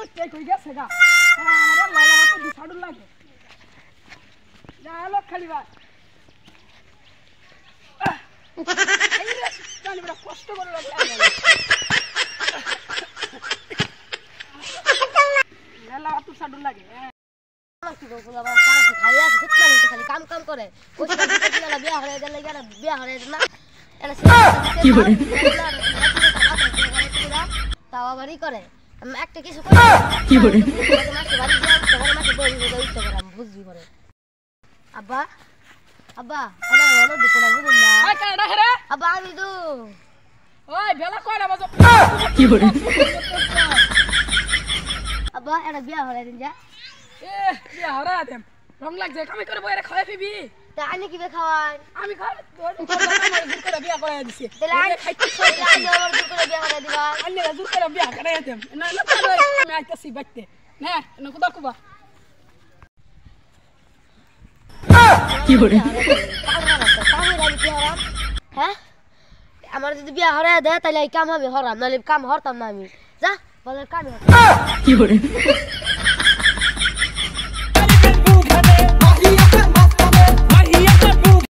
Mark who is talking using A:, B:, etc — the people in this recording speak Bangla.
A: কে কই গেছে গা আমার লালা তো দিছাড়ু লাগে যা হলো খালি ভাই এই রে জানি বড় কষ্ট করে লাগে লালা তো ছাড়ু লাগে
B: কি বলবো বাবা কাজ খাওয়া আছে কিতনা মিনিট খালি কাম কাম করে কোথায় গেল বিয়া হয়ে গেল বিয়া হয়ে না এলা কি করে তাও বাড়ি করে একটা কিছু করে কি করে মাকে বাড়ি দিয়ে তোমার মাকে বই বই উঠতে পারাম বুঝবি করে আব্বা আব্বা আমার হলো দুটো না বুঝুন না
A: আই কাডা হেরে
B: আব্বা আমি তো
A: ওই বেলা কয়টা বাজে
C: কি করে
B: আব্বা এটা বিয়া হয়ে দিন যা
A: এ বিয়া হরা দেম রং লাগছে কামে করে বইরে খাওয়া ফিবি
B: তা আনি কি খাওয়াই
A: আমি খাই আমার জোর করে বিয়া করে দিছি
B: তাহলে আনি খাইতে আনি আমার দুটো করে বিয়া হয়ে দিবা
A: আন্নে জোর করে বিয়া করে দেম না না তো আমি আইতাছি বাইতে না না কোদা কুবা
C: কি করে
B: হ্যাঁ আমার যদি বিয়া হরাই দেয় তাহলে এই কাম আমি হরাম নাহলে কাম হরতাম না আমি যা বলে কাম
C: কি করে